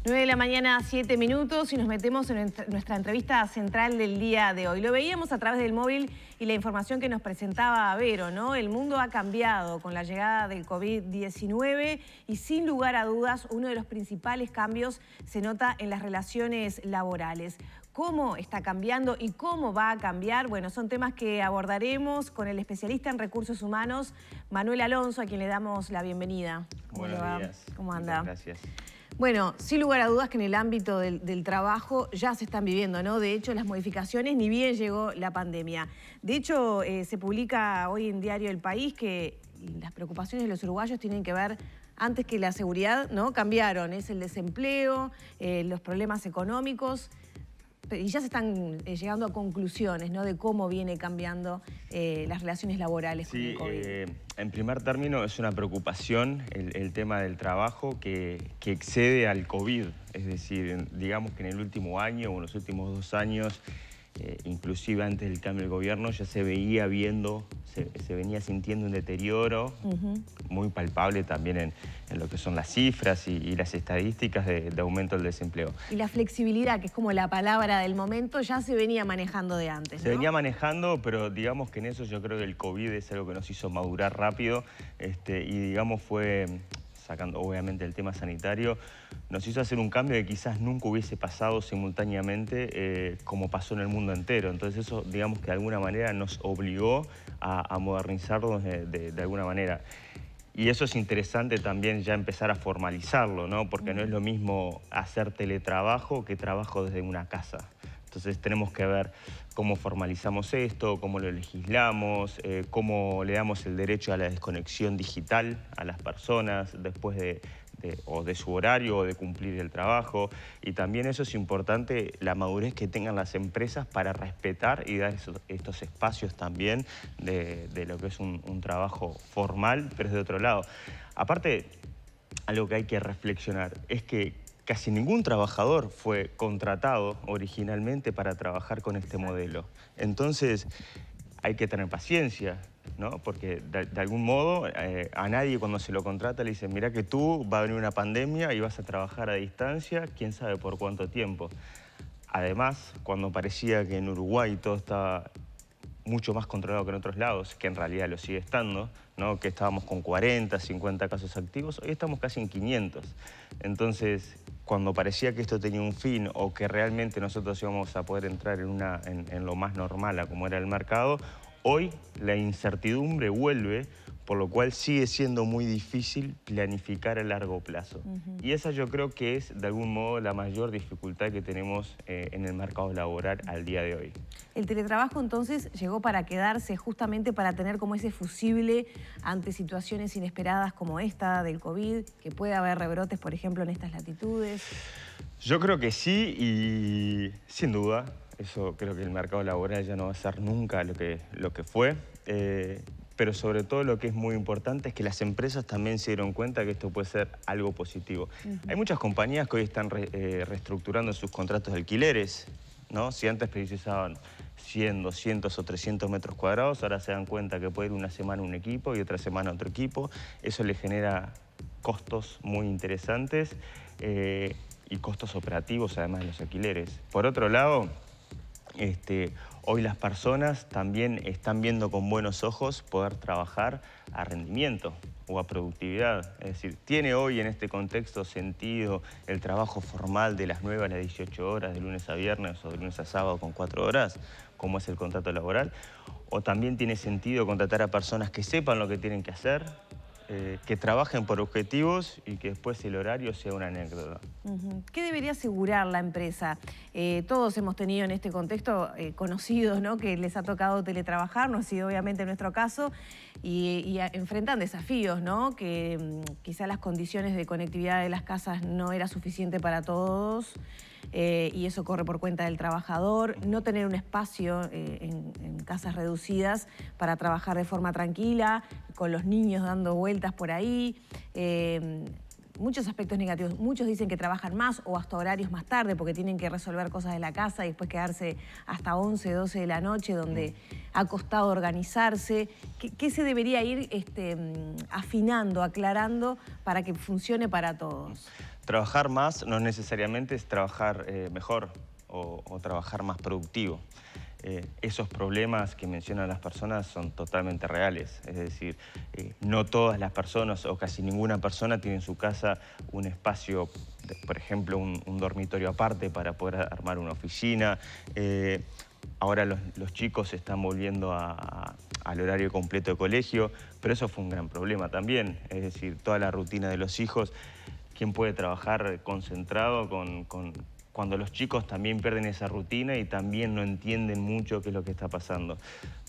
9 de la mañana, 7 minutos, y nos metemos en nuestra entrevista central del día de hoy. Lo veíamos a través del móvil y la información que nos presentaba Vero, ¿no? El mundo ha cambiado con la llegada del COVID-19 y sin lugar a dudas uno de los principales cambios se nota en las relaciones laborales. ¿Cómo está cambiando y cómo va a cambiar? Bueno, son temas que abordaremos con el especialista en recursos humanos, Manuel Alonso, a quien le damos la bienvenida. Buenos días. ¿Cómo anda? Muchas gracias. Bueno, sin lugar a dudas que en el ámbito del trabajo ya se están viviendo, ¿no? De hecho, las modificaciones ni bien llegó la pandemia. De hecho, se publica hoy en Diario El País que las preocupaciones de los uruguayos tienen que ver, antes que la seguridad, ¿no? Cambiaron, es el desempleo, los problemas económicos. Y ya se están llegando a conclusiones, ¿no? De cómo viene cambiando las relaciones laborales con el COVID. En primer término, es una preocupación el tema del trabajo que excede al COVID. Es decir, digamos que en el último año o en los últimos 2 años, inclusive antes del cambio del gobierno, ya se veía se venía sintiendo un deterioro muy palpable también en lo que son las cifras y las estadísticas de aumento del desempleo. Y la flexibilidad, que es como la palabra del momento, ya se venía manejando de antes, ¿no? Se venía manejando, pero digamos que en eso yo creo que el COVID es algo que nos hizo madurar rápido y digamos fue, sacando obviamente el tema sanitario, nos hizo hacer un cambio que quizás nunca hubiese pasado simultáneamente como pasó en el mundo entero. Entonces eso, digamos que de alguna manera nos obligó a modernizarnos de alguna manera. Y eso es interesante también ya empezar a formalizarlo, ¿no? Porque no es lo mismo hacer teletrabajo que trabajo desde una casa. Entonces tenemos que ver cómo formalizamos esto, cómo lo legislamos, cómo le damos el derecho a la desconexión digital a las personas después de su horario o de cumplir el trabajo. Y también eso es importante, la madurez que tengan las empresas para respetar y dar estos espacios también de lo que es un trabajo formal, pero es de otro lado. Aparte, algo que hay que reflexionar es que casi ningún trabajador fue contratado originalmente para trabajar con este modelo. Entonces, hay que tener paciencia, ¿no? Porque de algún modo a nadie cuando se lo contrata le dicen, mirá que tú va a venir una pandemia y vas a trabajar a distancia, quién sabe por cuánto tiempo. Además, cuando parecía que en Uruguay todo estaba mucho más controlado que en otros lados, que en realidad lo sigue estando, ¿no? Que estábamos con 40, 50 casos activos, hoy estamos casi en 500. Entonces, cuando parecía que esto tenía un fin o que realmente nosotros íbamos a poder entrar en lo más normal a como era el mercado, hoy la incertidumbre vuelve, por lo cual sigue siendo muy difícil planificar a largo plazo. Y esa yo creo que es, de algún modo, la mayor dificultad que tenemos en el mercado laboral al día de hoy. El teletrabajo, entonces, llegó para quedarse, justamente para tener como ese fusible ante situaciones inesperadas como esta del COVID, que puede haber rebrotes, por ejemplo, en estas latitudes. Yo creo que sí y sin duda. Eso creo que el mercado laboral ya no va a ser nunca lo que fue. Pero sobre todo lo que es muy importante es que las empresas también se dieron cuenta que esto puede ser algo positivo. Hay muchas compañías que hoy están reestructurando sus contratos de alquileres, ¿no? Si antes precisaban 100, 200 o 300 metros cuadrados, ahora se dan cuenta que puede ir una semana un equipo y otra semana otro equipo. Eso le genera costos muy interesantes y costos operativos además de los alquileres. Por otro lado, hoy las personas también están viendo con buenos ojos poder trabajar a rendimiento o a productividad. Es decir, ¿tiene hoy en este contexto sentido el trabajo formal de las 9 a las 18 horas, de lunes a viernes o de lunes a sábado con 4 horas, como es el contrato laboral? ¿O también tiene sentido contratar a personas que sepan lo que tienen que hacer, que trabajen por objetivos y que después el horario sea una anécdota? ¿Qué debería asegurar la empresa? Todos hemos tenido en este contexto conocidos, ¿no? Que les ha tocado teletrabajar, no ha sido obviamente nuestro caso, y enfrentan desafíos, ¿no? Que quizá las condiciones de conectividad de las casas no era suficiente para todos. Y eso corre por cuenta del trabajador, no tener un espacio en casas reducidas para trabajar de forma tranquila, con los niños dando vueltas por ahí, muchos aspectos negativos. Muchos dicen que trabajan más o hasta horarios más tarde porque tienen que resolver cosas de la casa y después quedarse hasta 11, 12 de la noche, donde ha costado organizarse. ¿Qué se debería ir afinando, aclarando para que funcione para todos? trabajar más no necesariamente es trabajar mejor o trabajar más productivo. Esos problemas que mencionan las personas son totalmente reales. Es decir, no todas las personas o casi ninguna persona tiene en su casa un espacio, por ejemplo, un dormitorio aparte para poder armar una oficina. Ahora los chicos están volviendo al horario completo de colegio, pero eso fue un gran problema también. Es decir, toda la rutina de los hijos, ¿quién puede trabajar concentrado cuando los chicos también pierden esa rutina y también no entienden mucho qué es lo que está pasando?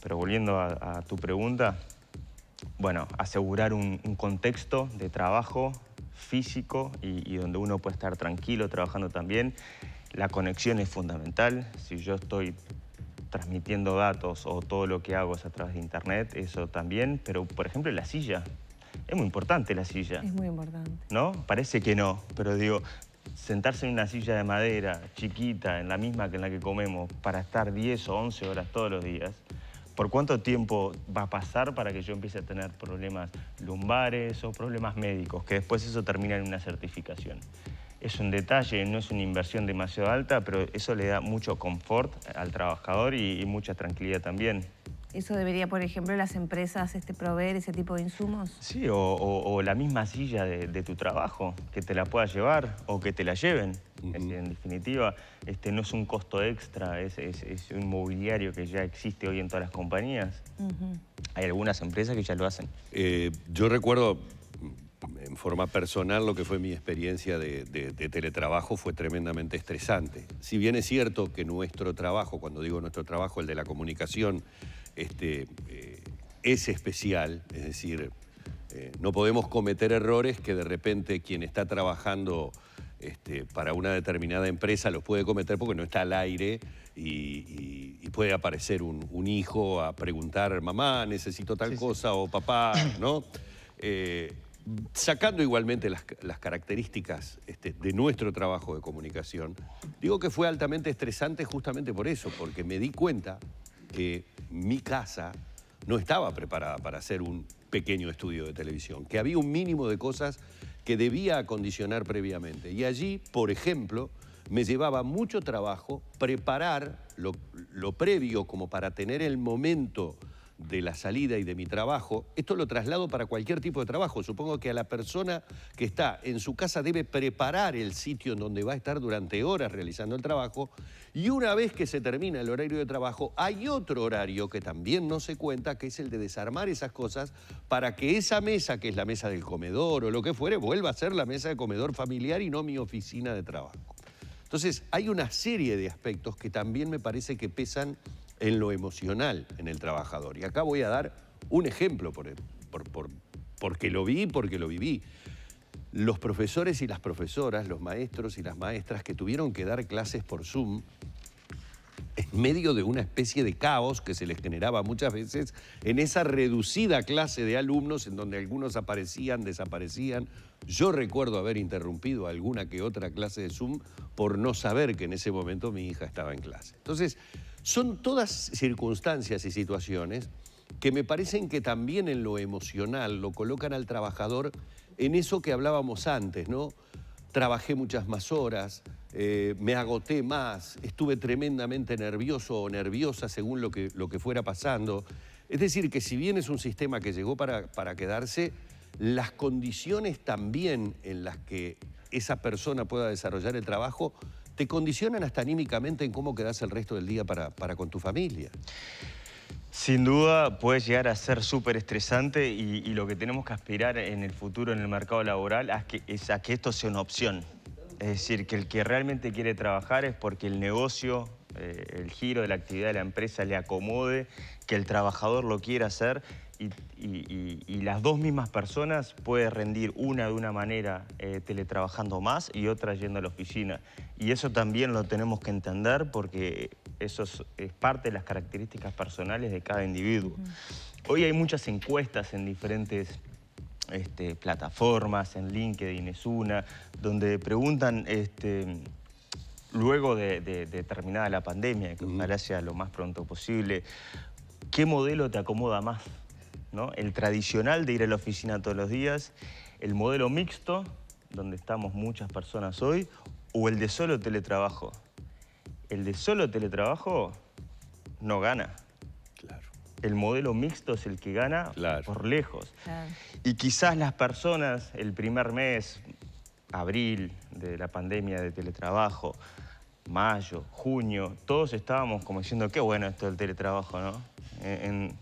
Pero volviendo a tu pregunta, bueno, asegurar un contexto de trabajo físico y donde uno puede estar tranquilo trabajando también. La conexión es fundamental. Si yo estoy transmitiendo datos o todo lo que hago es a través de internet, eso también. Pero, por ejemplo, la silla. Es muy importante la silla. Es muy importante. ¿No? Parece que no, pero digo, sentarse en una silla de madera chiquita, en la misma que en la que comemos, para estar 10 o 11 horas todos los días, ¿por cuánto tiempo va a pasar para que yo empiece a tener problemas lumbares o problemas médicos? Que después eso termina en una certificación. Es un detalle, no es una inversión demasiado alta, pero eso le da mucho confort al trabajador y mucha tranquilidad también. ¿Eso debería, por ejemplo, las empresas proveer ese tipo de insumos? Sí, o la misma silla de tu trabajo, que te la puedas llevar o que te la lleven. En definitiva, no es un costo extra, es un mobiliario que ya existe hoy en todas las compañías. Hay algunas empresas que ya lo hacen. Yo recuerdo en forma personal lo que fue mi experiencia de teletrabajo fue tremendamente estresante. Si bien es cierto que nuestro trabajo, cuando digo nuestro trabajo, el de la comunicación, es especial, es decir, no podemos cometer errores que de repente quien está trabajando para una determinada empresa los puede cometer porque no está al aire y puede aparecer un hijo a preguntar, mamá, necesito tal cosa, o papá, ¿no? Sacando igualmente las características de nuestro trabajo de comunicación, digo que fue altamente estresante justamente por eso, porque me di cuenta que mi casa no estaba preparada para hacer un pequeño estudio de televisión, que había un mínimo de cosas que debía acondicionar previamente. Y allí, por ejemplo, me llevaba mucho trabajo preparar lo previo como para tener el momento de la salida y de mi trabajo. Esto lo traslado para cualquier tipo de trabajo. Supongo que a la persona que está en su casa debe preparar el sitio en donde va a estar durante horas realizando el trabajo, y una vez que se termina el horario de trabajo, hay otro horario que también no se cuenta, que es el de desarmar esas cosas para que esa mesa, que es la mesa del comedor o lo que fuere, vuelva a ser la mesa de comedor familiar y no mi oficina de trabajo. Entonces, hay una serie de aspectos que también me parece que pesan en lo emocional en el trabajador. Y acá voy a dar un ejemplo porque lo vi y porque lo viví. Los profesores y las profesoras, los maestros y las maestras que tuvieron que dar clases por Zoom en medio de una especie de caos que se les generaba muchas veces en esa reducida clase de alumnos en donde algunos aparecían, desaparecían. Yo recuerdo haber interrumpido alguna que otra clase de Zoom por no saber que en ese momento mi hija estaba en clase. Entonces, son todas circunstancias y situaciones que me parecen que también en lo emocional lo colocan al trabajador en eso que hablábamos antes, ¿no? Trabajé muchas más horas, me agoté más, estuve tremendamente nervioso o nerviosa según lo que fuera pasando. Es decir, que si bien es un sistema que llegó para quedarse, las condiciones también en las que esa persona pueda desarrollar el trabajo te condicionan hasta anímicamente en cómo quedás el resto del día para con tu familia. Sin duda puede llegar a ser súper estresante y lo que tenemos que aspirar en el futuro en el mercado laboral es a que esto sea una opción. Es decir, que el que realmente quiere trabajar es porque el negocio, el giro de la actividad de la empresa le acomode, que el trabajador lo quiera hacer y las dos mismas personas pueden rendir una de una manera teletrabajando más y otra yendo a la oficina. Y eso también lo tenemos que entender porque eso es parte de las características personales de cada individuo. Hoy hay muchas encuestas en diferentes plataformas, en LinkedIn es una, donde preguntan, luego de terminada la pandemia, que ojalá sea lo más pronto posible, ¿qué modelo te acomoda más? ¿No? El tradicional de ir a la oficina todos los días, el modelo mixto donde estamos muchas personas hoy, o el de solo teletrabajo. El de solo teletrabajo no gana. Claro. El modelo mixto es el que gana por lejos. Claro. Y quizás las personas, el primer mes, abril, de la pandemia de teletrabajo, mayo, junio, todos estábamos como diciendo, qué bueno esto del teletrabajo, ¿no?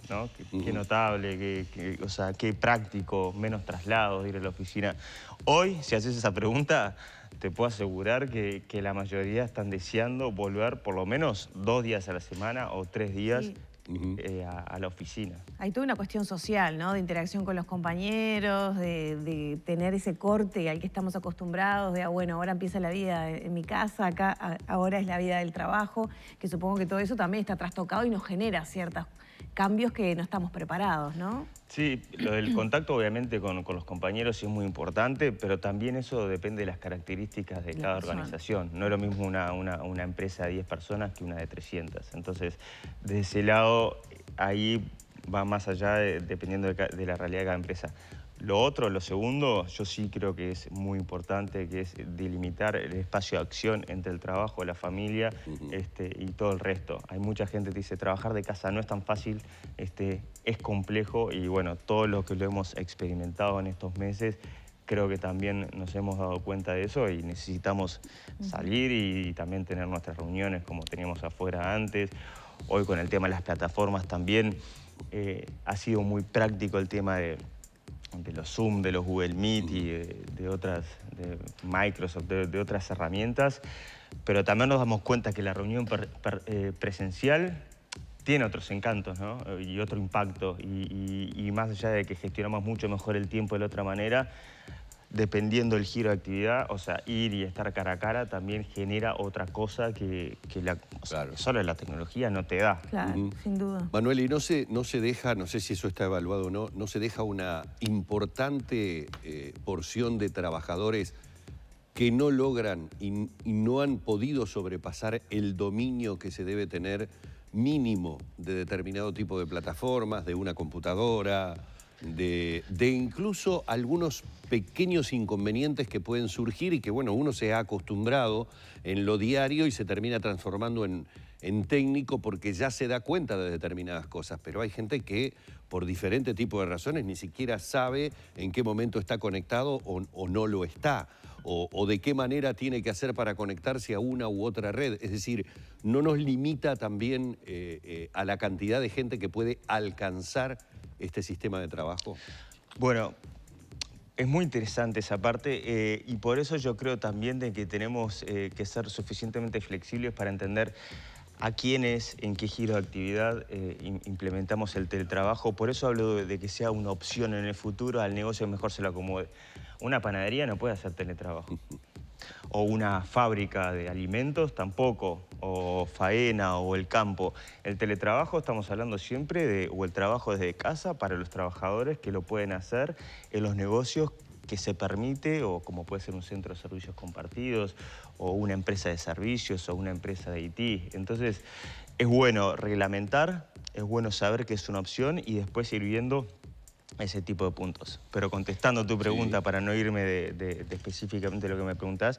¿No? Qué notable, o sea, qué práctico, menos traslados de ir a la oficina. Hoy, si haces esa pregunta, te puedo asegurar que la mayoría están deseando volver por lo menos 2 días a la semana o 3 días Sí. a la oficina. Hay toda una cuestión social, ¿no? De interacción con los compañeros, de tener ese corte al que estamos acostumbrados, de, bueno, ahora empieza la vida en mi casa, acá ahora es la vida del trabajo, que supongo que todo eso también está trastocado y nos genera ciertos cambios que no estamos preparados, ¿no? Sí, lo del contacto obviamente con los compañeros sí es muy importante, pero también eso depende de las características de cada organización. No es lo mismo una empresa de 10 personas que una de 300. Entonces, de ese lado, ahí va más allá dependiendo de la realidad de cada empresa. Lo otro, lo segundo, yo sí creo que es muy importante, que es delimitar el espacio de acción entre el trabajo, la familia y todo el resto. Hay mucha gente que dice, trabajar de casa no es tan fácil, es complejo y bueno, todos los que lo hemos experimentado en estos meses, creo que también nos hemos dado cuenta de eso y necesitamos salir y también tener nuestras reuniones como teníamos afuera antes. Hoy con el tema de las plataformas también ha sido muy práctico el tema de los Zoom, de los Google Meet y de otras, de Microsoft, de otras herramientas, pero también nos damos cuenta que la reunión presencial tiene otros encantos, ¿no? Y otro impacto, y más allá de que gestionamos mucho mejor el tiempo de la otra manera, dependiendo del giro de actividad, o sea, ir y estar cara a cara también genera otra cosa que solo la tecnología no te da. Claro, sin duda. Manuel, y no se deja, no sé si eso está evaluado o no, no se deja una importante porción de trabajadores que no logran y no han podido sobrepasar el dominio que se debe tener mínimo de determinado tipo de plataformas, de una computadora, de incluso algunos pequeños inconvenientes que pueden surgir y que, bueno, uno se ha acostumbrado en lo diario y se termina transformando en técnico porque ya se da cuenta de determinadas cosas. Pero hay gente que, por diferentes tipos de razones, ni siquiera sabe en qué momento está conectado o no lo está, o de qué manera tiene que hacer para conectarse a una u otra red. Es decir, no nos limita también a la cantidad de gente que puede alcanzar este sistema de trabajo. Bueno, es muy interesante esa parte y por eso yo creo también de que tenemos que ser suficientemente flexibles para entender a quiénes, en qué giro de actividad implementamos el teletrabajo. Por eso hablo de que sea una opción en el futuro, al negocio mejor se lo acomode. Una panadería no puede hacer teletrabajo. O una fábrica de alimentos tampoco, o faena o el campo. El teletrabajo estamos hablando siempre o el trabajo desde casa para los trabajadores que lo pueden hacer en los negocios que se permite, o como puede ser un centro de servicios compartidos, o una empresa de servicios, o una empresa de IT. Entonces, es bueno reglamentar, es bueno saber que es una opción y después ir viendo ese tipo de puntos. Pero contestando tu pregunta, para no irme de específicamente lo que me preguntás,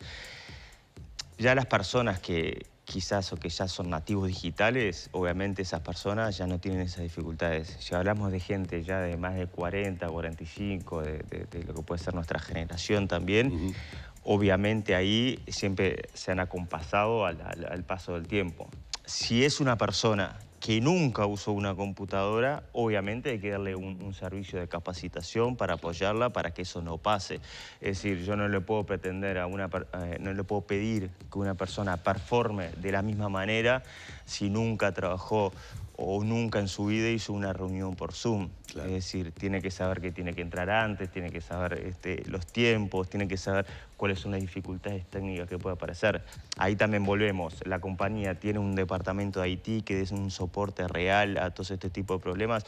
ya las personas que quizás o que ya son nativos digitales, obviamente esas personas ya no tienen esas dificultades. Si hablamos de gente ya de más de 40, 45, de lo que puede ser nuestra generación también, obviamente ahí siempre se han acompasado al paso del tiempo. Si es una persona que nunca usó una computadora, obviamente hay que darle un servicio de capacitación para apoyarla para que eso no pase. Es decir, yo no le puedo pretender no le puedo pedir que una persona performe de la misma manera si nunca trabajó o nunca en su vida hizo una reunión por Zoom. Claro. Es decir, tiene que saber que tiene que entrar antes, tiene que saber los tiempos, tiene que saber cuáles son las dificultades técnicas que puede aparecer. Ahí también volvemos. La compañía tiene un departamento de IT que es un soporte real a todo este tipo de problemas.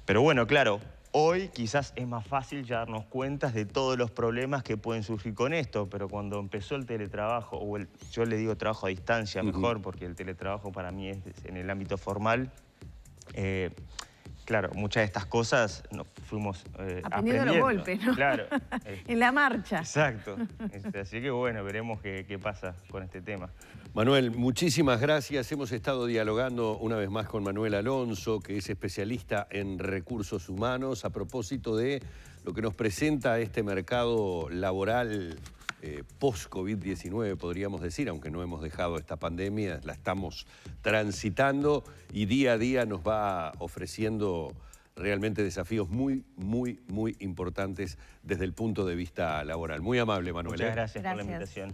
Pero bueno, claro, hoy quizás es más fácil ya darnos cuenta de todos los problemas que pueden surgir con esto, pero cuando empezó el teletrabajo, yo le digo trabajo a distancia mejor, porque el teletrabajo para mí es en el ámbito formal, claro, muchas de estas cosas nos fuimos aprendiendo los golpes, ¿no? Claro. En la marcha. Exacto. Así que bueno, veremos qué pasa con este tema. Manuel, muchísimas gracias. Hemos estado dialogando una vez más con Manuel Alonso, que es especialista en recursos humanos, a propósito de lo que nos presenta este mercado laboral post-COVID-19, podríamos decir, aunque no hemos dejado esta pandemia, la estamos transitando y día a día nos va ofreciendo realmente desafíos muy importantes desde el punto de vista laboral. Muy amable, Manuel. Muchas gracias por la invitación.